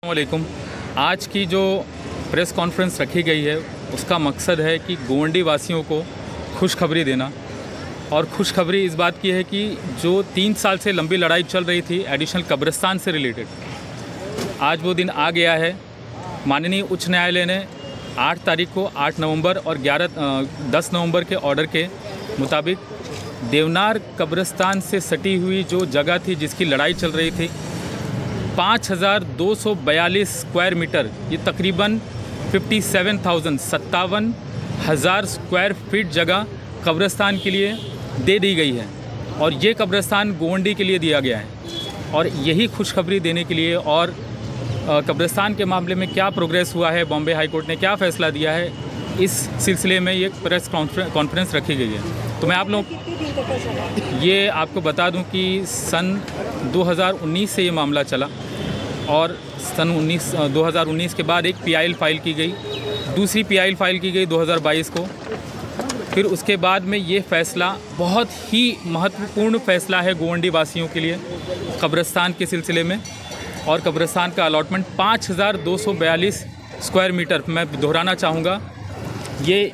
अस्सलामुअलैकुम। आज की जो प्रेस कॉन्फ्रेंस रखी गई है उसका मकसद है कि गोवंडी वासियों को खुशखबरी देना। और खुशखबरी इस बात की है कि जो 3 साल से लंबी लड़ाई चल रही थी एडिशनल कब्रिस्तान से रिलेटेड, आज वो दिन आ गया है। माननीय उच्च न्यायालय ने 8 तारीख को 8 नवंबर और 10 नवंबर के ऑर्डर के मुताबिक देवनार कब्रिस्तान से सटी हुई जो जगह थी जिसकी लड़ाई चल रही थी 5242 स्क्वायर मीटर, ये तकरीबन 57,000 स्क्वायर फीट जगह कब्रिस्तान के लिए दे दी गई है। और ये कब्रिस्तान गोवंडी के लिए दिया गया है। और यही खुशखबरी देने के लिए और कब्रिस्तान के मामले में क्या प्रोग्रेस हुआ है, बॉम्बे हाई कोर्ट ने क्या फ़ैसला दिया है, इस सिलसिले में ये प्रेस कॉन्फ्रेंस रखी गई है। तो मैं आप लोग ये आपको बता दूं कि सन 2019 से ये मामला चला और सन 2019 के बाद एक PIL फाइल की गई, दूसरी PIL फाइल की गई 2022 को। फिर उसके बाद में ये फ़ैसला बहुत ही महत्वपूर्ण फ़ैसला है गोवंडी वासियों के लिए कब्रिस्तान के सिलसिले में। और कब्रिस्तान का अलॉटमेंट 5242 स्क्वायर मीटर, मैं दोहराना चाहूँगा, ये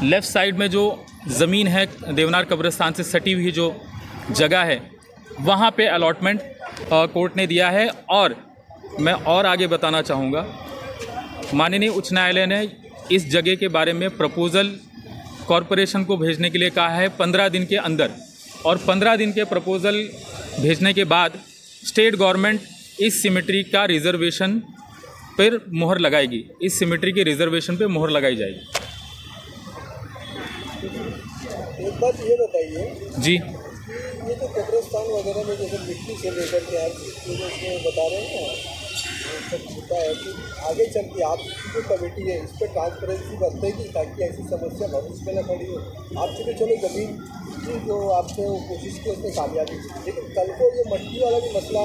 लेफ़्ट साइड में जो ज़मीन है देवनार कब्रिस्तान से सटी हुई जो जगह है वहाँ पे अलॉटमेंट कोर्ट ने दिया है। और मैं और आगे बताना चाहूँगा, माननीय उच्च न्यायालय ने इस जगह के बारे में प्रपोज़ल कॉरपोरेशन को भेजने के लिए कहा है 15 दिन के अंदर। और 15 दिन के प्रपोज़ल भेजने के बाद स्टेट गवर्नमेंट इस सिमेट्री का रिज़र्वेशन पर मोहर लगाएगी, इस सिमेट्री के रिज़र्वेशन पे मोहर लगाई जाएगी। एक बात ये बताइए जी, ये तो कब्रिस्तान वगैरह में जैसे मिट्टी से लेकर के हर चीज़ को उसमें बता रहे हैं ना, सब होता है कि आगे चल के आपकी जो कमेटी है इस पर ट्रांसपेरेंसी बरतेगी ताकि ऐसी समस्या भविष्य में न खड़ी हो। आप चुके चलो ज़मीन की जो आपने वो कोशिश की उसमें कामयाबी थी, लेकिन कल को ये मट्टी वाला भी मसला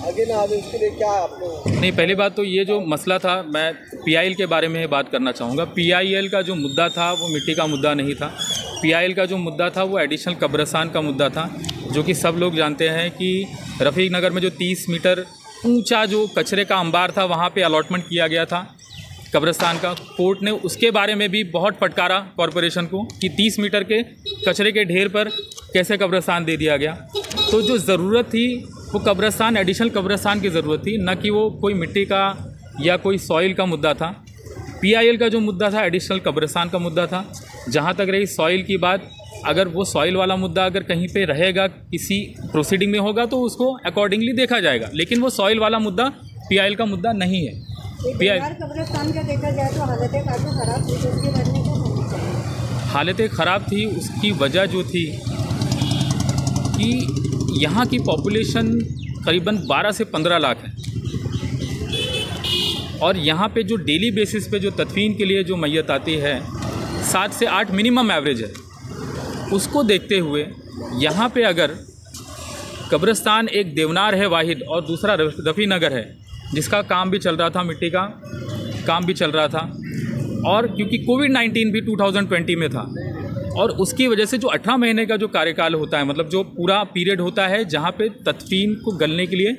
आगे ना आगे, उसके लिए क्या आपने? नहीं, पहली बात तो ये जो मसला था, मैं PIL के बारे में बात करना चाहूँगा। PIL का जो मुद्दा था वो मिट्टी का मुद्दा नहीं था। PIL का जो मुद्दा था वो एडिशनल कब्रिस्तान का मुद्दा था, जो कि सब लोग जानते हैं कि रफ़ीक नगर में जो 30 मीटर ऊंचा जो कचरे का अंबार था वहाँ पे अलॉटमेंट किया गया था कब्रिस्तान का। कोर्ट ने उसके बारे में भी बहुत फटकारा कॉरपोरेशन को कि 30 मीटर के कचरे के ढेर पर कैसे कब्रिस्तान दे दिया गया। तो जो ज़रूरत थी वो कब्रिस्तान, एडिशनल कब्रिस्तान की ज़रूरत थी, न कि वो कोई मिट्टी का या कोई सॉइल का मुद्दा था। PIL का जो मुद्दा था एडिशनल कब्रिस्तान का मुद्दा था। जहाँ तक रही सॉइल की बात, अगर वो सॉइल वाला मुद्दा अगर कहीं पे रहेगा, किसी प्रोसीडिंग में होगा तो उसको अकॉर्डिंगली देखा जाएगा, लेकिन वो सॉइल वाला मुद्दा PIL का मुद्दा नहीं है। कब्रिस्तान का देखा जाए तो हालतें काफ़ी ख़राब थी, उसकी वजह से हालतें ख़राब थी। उसकी वजह जो थी कि यहाँ की पॉपुलेशन करीबन 12 से 15 लाख है और यहाँ पे जो डेली बेसिस पे जो तदफीन के लिए जो मैयत आती है 7 से 8 मिनिमम एवरेज है। उसको देखते हुए यहाँ पे अगर कब्रिस्तान एक देवनार है वाहिद और दूसरा रफ़ी नगर है जिसका काम भी चल रहा था, मिट्टी का काम भी चल रहा था, और क्योंकि कोविड-19 भी 2020 में था और उसकी वजह से जो 18 महीने का जो कार्यकाल होता है, मतलब जो पूरा पीरियड होता है जहाँ पे तदफीन को गलने के लिए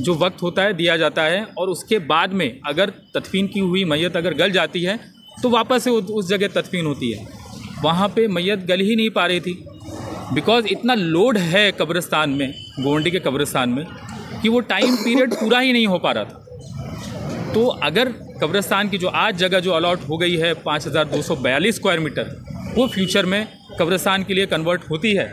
जो वक्त होता है दिया जाता है, और उसके बाद में अगर तदफीन की हुई मैयत अगर गल जाती है तो वापस से उस जगह तदफीन होती है। वहाँ पे मैयत गल ही नहीं पा रही थी बिकॉज़ इतना लोड है कब्रिस्तान में, गोवंडी के कब्रिस्तान में, कि वो टाइम पीरियड पूरा ही नहीं हो पा रहा था। तो अगर कब्रिस्तान की जो आज जगह जो अलॉट हो गई है 5242 स्क्वायर मीटर, वो फ्यूचर में कब्रिस्तान के लिए कन्वर्ट होती है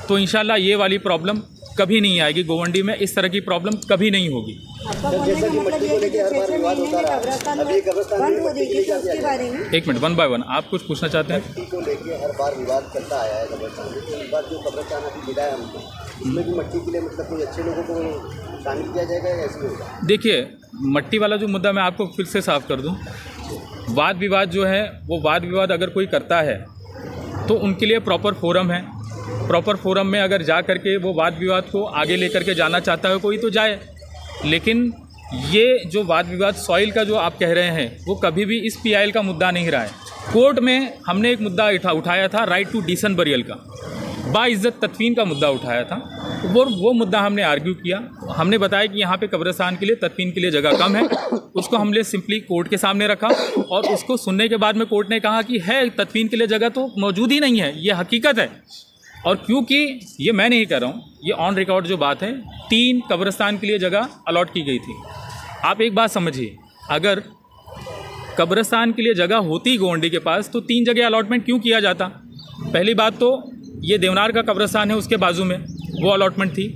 तो इंशाल्लाह ये वाली प्रॉब्लम कभी नहीं आएगी। गोवंडी में इस तरह की प्रॉब्लम कभी नहीं होगी। जैसा कि मट्टी को लेकर हर बार विवाद होता रहा, अभी कब्रिस्तान में मट्टी के लिए क्या किया जाए? एक मिनट, 1 बाय 1 आप कुछ पूछना चाहते हैं? मट्टी को लेकर हर बार विवाद चलता आया है कब्रिस्तान में, तो इस बार जो कब्रिस्तान अभी मिला है हमको, उसमें भी मट्टी के लिए मतलब कोई अच्छे लोगों को शामिल किया जाएगा या ऐसे होगा? देखिए, मट्टी वाला जो मुद्दा मैं आपको फिर से साफ कर दूं, वाद विवाद जो है वो वाद विवाद अगर कोई करता है तो उनके लिए प्रॉपर फोरम है। प्रॉपर फोरम में अगर जा करके वो वाद विवाद को आगे लेकर के जाना चाहता है कोई तो जाए, लेकिन ये जो वाद विवाद सॉइल का जो आप कह रहे हैं वो कभी भी इस PIL का मुद्दा नहीं रहा है। कोर्ट में हमने एक मुद्दा उठाया था राइट टू डिसेंट बरियल का, बाइज्जत तदफीन का मुद्दा उठाया था। वो मुद्दा हमने आर्ग्यू किया। हमने बताया कि यहाँ पे कब्रिस्तान के लिए तदफीन के लिए जगह कम है। उसको हमने सिंपली कोर्ट के सामने रखा और उसको सुनने के बाद में कोर्ट ने कहा कि है तदफीन के लिए जगह तो मौजूद ही नहीं है, ये हकीकत है। और क्योंकि ये मैं नहीं कह रहा हूँ, ये ऑन रिकॉर्ड जो बात है, 3 कब्रिस्तान के लिए जगह अलॉट की गई थी। आप एक बात समझिए, अगर कब्रिस्तान के लिए जगह होती गोवंडी के पास तो 3 जगह अलॉटमेंट क्यों किया जाता? पहली बात तो ये देवनार का कब्रिस्तान है, उसके बाजू में वो अलॉटमेंट थी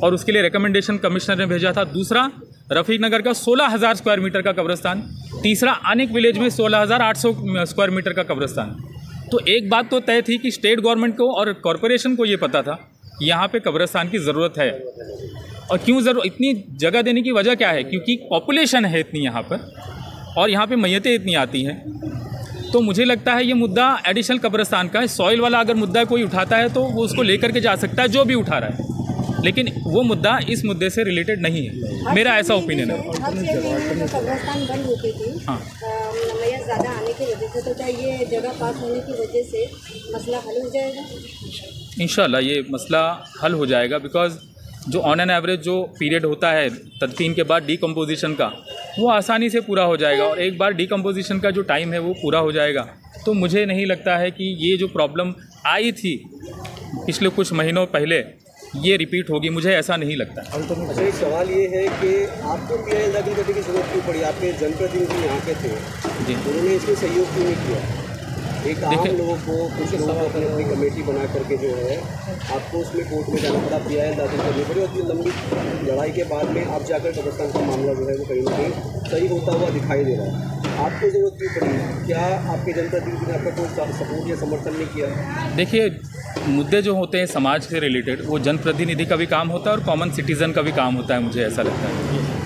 और उसके लिए रिकमेंडेशन कमिश्नर ने भेजा था। दूसरा, रफ़ीक नगर का 16,000 स्क्वायर मीटर का कब्रिस्तान। तीसरा, आनिक विलेज में 16,800 स्क्वायर मीटर का कब्रिस्तान। तो एक बात तो तय थी कि स्टेट गवर्नमेंट को और कॉरपोरेशन को ये पता था कि यहाँ पे कब्रिस्तान की ज़रूरत है। और क्यों इतनी जगह देने की वजह क्या है? क्योंकि पॉपुलेशन है इतनी यहाँ पर और यहाँ पे मैयतें इतनी आती हैं। तो मुझे लगता है ये मुद्दा एडिशनल कब्रिस्तान का है। सॉइल वाला अगर मुद्दा कोई उठाता है तो वो उसको लेकर के जा सकता है, जो भी उठा रहा है, लेकिन वो मुद्दा इस मुद्दे से रिलेटेड नहीं है। मेरा ऐसा ओपिनियन है। कब्रिस्तान बंद होती थी, हाँ, मैया ज़्यादा आने की वजह से, तो क्या ये जगह पास होने की वजह से मसला हल हो जाएगा? इंशाल्लाह ये मसला हल हो जाएगा, बिकॉज जो ऑन एन एवरेज जो पीरियड होता है तदफीन के बाद डिकम्पोजिशन का, वो आसानी से पूरा हो जाएगा। और एक बार डिकम्पोजिशन का जो टाइम है वो पूरा हो जाएगा तो मुझे नहीं लगता है कि ये जो प्रॉब्लम आई थी पिछले कुछ महीनों पहले ये रिपीट होगी, मुझे ऐसा नहीं लगता। अच्छा, एक सवाल ये है कि आपको पीआईएल दाखिल करने की जरूरत क्यों पड़ी? आपके जनप्रतिनिधि यहाँ के थे जी, उन्होंने इसमें सहयोग क्यों नहीं किया? एक आम लोगों को, कुछ लोगों को अपनी कमेटी बना करके जो है आपको उसमें कोर्ट में जाना पड़ा, पीआईएल दाखिल करनी पड़ी और इतनी लंबी लड़ाई के बाद में अब जाकर कब्रिस्तान का मामला जो है वो कहीं ना कहीं सही होता हुआ दिखाई दे रहा है। आपको ज़रूरत क्यों पड़ी? क्या आपके जनप्रतिनिधि ने आपका कोई सपोर्ट या समर्थन नहीं किया? देखिए, मुद्दे जो होते हैं समाज से रिलेटेड वो जनप्रतिनिधि का भी काम होता है और कॉमन सिटीज़न का भी काम होता है। मुझे ऐसा लगता है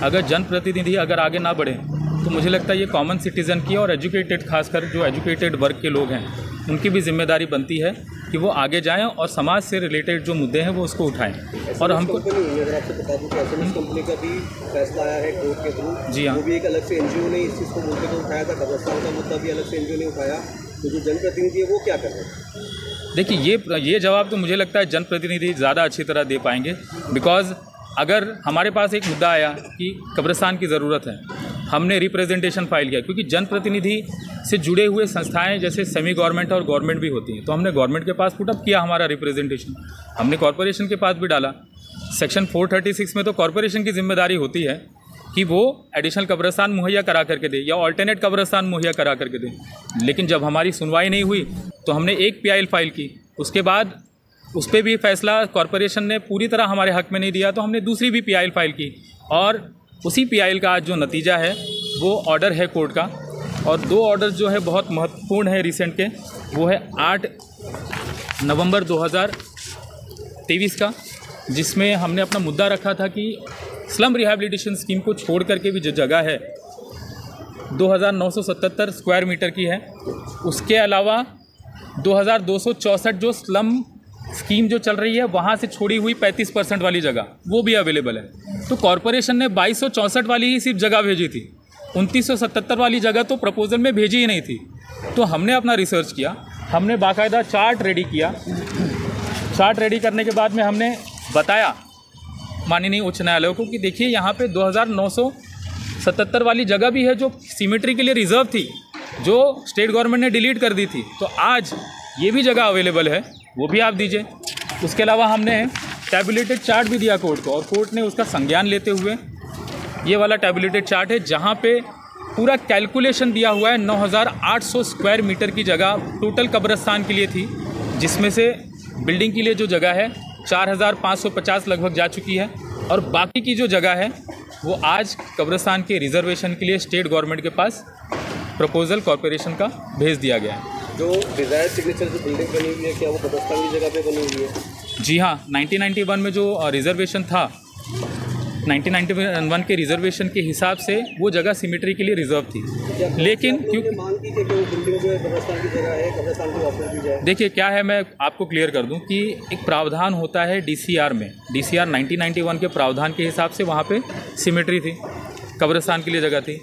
अगर जनप्रतिनिधि अगर आगे ना बढ़े तो मुझे लगता है ये कॉमन सिटीज़न की और एजुकेटेड, खासकर जो एजुकेटेड वर्ग के लोग हैं, उनकी भी जिम्मेदारी बनती है कि वो आगे जाएं और समाज से रिलेटेड जो मुद्दे हैं वो उसको उठाएं। और हमको अगर आपसे बता दूं कि एसएमएस कंपनी का भी फैसला आया है कोर्ट के थ्रू। जी हाँ, वो भी एक अलग से एनजीओ ने इस चीज़ को मुद्दे को उठाया था, कब्रिस्तान का मुद्दा भी अलग से एनजीओ ने उठाया। तो जो जनप्रतिनिधि है वो क्या कर रहे हैं? देखिए ये जवाब तो मुझे लगता है जनप्रतिनिधि ज़्यादा अच्छी तरह दे पाएंगे। बिकॉज़ अगर हमारे पास एक मुद्दा आया कि कब्रिस्तान की ज़रूरत है, हमने रिप्रेजेंटेशन फाइल किया, क्योंकि जनप्रतिनिधि से जुड़े हुए संस्थाएं जैसे सेमी गवर्नमेंट और गवर्नमेंट भी होती हैं, तो हमने गवर्नमेंट के पास पुटअप किया हमारा रिप्रेजेंटेशन। हमने कॉरपोरेशन के पास भी डाला। सेक्शन 436 में तो कॉरपोरेशन की जिम्मेदारी होती है कि वो एडिशनल कब्रिस्तान मुहैया करा करके दे या ऑल्टरनेट कब्रिस्तान मुहैया करा करके दे। लेकिन जब हमारी सुनवाई नहीं हुई तो हमने एक पीआईएल फाइल की, उसके बाद उस पर भी फैसला कॉरपोरेशन ने पूरी तरह हमारे हक में नहीं दिया तो हमने दूसरी भी पीआईएल फाइल की। और उसी पीआईएल का आज जो नतीजा है वो ऑर्डर है कोर्ट का। और 2 ऑर्डर जो है बहुत महत्वपूर्ण है रिसेंट के, वो है 8 नवंबर 2023 का, जिसमें हमने अपना मुद्दा रखा था कि स्लम रिहैबिलिटेशन स्कीम को छोड़ करके भी जो जगह है 2,977 स्क्वायर मीटर की है, उसके अलावा 2,264 जो स्लम स्कीम जो चल रही है वहाँ से छोड़ी हुई 35% वाली जगह वो भी अवेलेबल है। तो कॉरपोरेशन ने 2264 वाली ही सिर्फ जगह भेजी थी, 2977 वाली जगह तो प्रपोजल में भेजी ही नहीं थी। तो हमने अपना रिसर्च किया, हमने बाकायदा चार्ट रेडी किया। चार्ट रेडी करने के बाद में हमने बताया माननीय उच्च न्यायालय को कि देखिए यहाँ पे 2,977 वाली जगह भी है जो सिमेट्री के लिए रिजर्व थी, जो स्टेट गवर्नमेंट ने डिलीट कर दी थी। तो आज ये भी जगह अवेलेबल है, वो भी आप दीजिए। उसके अलावा हमने टैबुलेटेड चार्ट भी दिया कोर्ट को और कोर्ट ने उसका संज्ञान लेते हुए ये वाला टैबुलेटेड चार्ट है जहाँ पे पूरा कैलकुलेशन दिया हुआ है। 9,800 स्क्वायर मीटर की जगह टोटल कब्रिस्तान के लिए थी, जिसमें से बिल्डिंग के लिए जो जगह है 4,550 लगभग जा चुकी है और बाकी की जो जगह है वो आज कब्रिस्तान के रिजर्वेशन के लिए स्टेट गवर्नमेंट के पास प्रपोजल कॉरपोरेशन का भेज दिया गया है। जो डिज़ायर सिग्नेचर जो बिल्डिंग बनी हुई है, क्या वो कब्रिस्तान की जगह पे बनी हुई है? जी हाँ, 1991 में जो रिजर्वेशन था, 1991 के रिजर्वेशन के हिसाब से वो जगह सिमेट्री के लिए रिजर्व थी। लेकिन क्योंकि मांग की कि वो बिल्डिंग जो है कब्रिस्तान की जगह है, कब्रिस्तान को वापस दी जाए। देखिए क्या है, मैं आपको क्लियर कर दूं कि एक प्रावधान होता है डीसीआर में, डीसीआर 1991 के प्रावधान के हिसाब से वहाँ पे सिमेट्री थी, कब्रिस्तान के लिए जगह थी।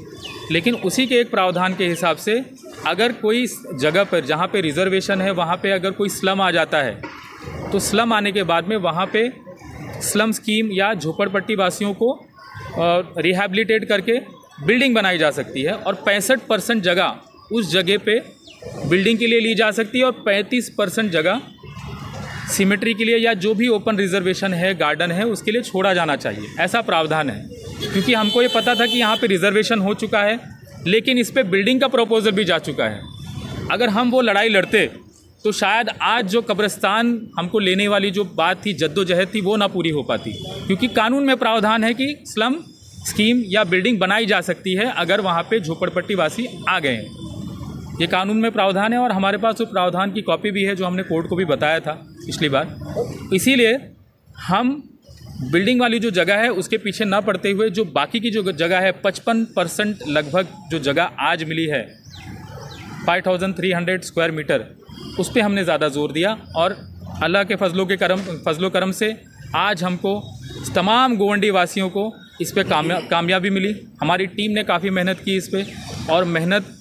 लेकिन उसी के एक प्रावधान के हिसाब से अगर कोई जगह पर जहाँ पे रिजर्वेशन है वहाँ पे अगर कोई स्लम आ जाता है तो स्लम आने के बाद में वहाँ पे स्लम स्कीम या झोपड़पट्टी वासियों को रिहैबिलिटेट करके बिल्डिंग बनाई जा सकती है और 65% जगह उस जगह पे बिल्डिंग के लिए ली जा सकती है और 35% जगह सिमेट्री के लिए या जो भी ओपन रिजर्वेशन है, गार्डन है, उसके लिए छोड़ा जाना चाहिए। ऐसा प्रावधान है, क्योंकि हमको ये पता था कि यहाँ पे रिजर्वेशन हो चुका है, लेकिन इस पे बिल्डिंग का प्रपोजल भी जा चुका है। अगर हम वो लड़ाई लड़ते तो शायद आज जो कब्रिस्तान हमको लेने वाली जो बात थी, जद्दोजहद थी, वो ना पूरी हो पाती, क्योंकि कानून में प्रावधान है कि स्लम स्कीम या बिल्डिंग बनाई जा सकती है अगर वहाँ पे झोपड़पट्टी वासी आ गए हैं। ये कानून में प्रावधान है और हमारे पास उस प्रावधान की कॉपी भी है जो हमने कोर्ट को भी बताया था पिछली बार। इसीलिए हम बिल्डिंग वाली जो जगह है उसके पीछे ना पड़ते हुए जो बाकी की जो जगह है 55% लगभग जो जगह आज मिली है 5300 स्क्वायर मीटर, उस पर हमने ज़्यादा जोर दिया और अल्लाह के फजलो करम से आज हमको तमाम गोवंडी वासियों को इस पे कामयाबी मिली। हमारी टीम ने काफ़ी मेहनत की इस पे और मेहनत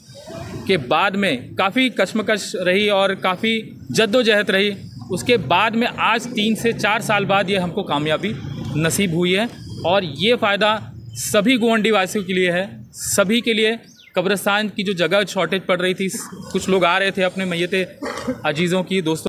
के बाद में काफ़ी कशमकश रही और काफ़ी जद्दोजहद रही। उसके बाद में आज 3 से 4 साल बाद ये हमको कामयाबी नसीब हुई है और ये फ़ायदा सभी गोवंडी वासियों के लिए है, सभी के लिए। कब्रिस्तान की जो जगह शॉर्टेज पड़ रही थी, कुछ लोग आ रहे थे अपने मैयत अजीज़ों की, दोस्तों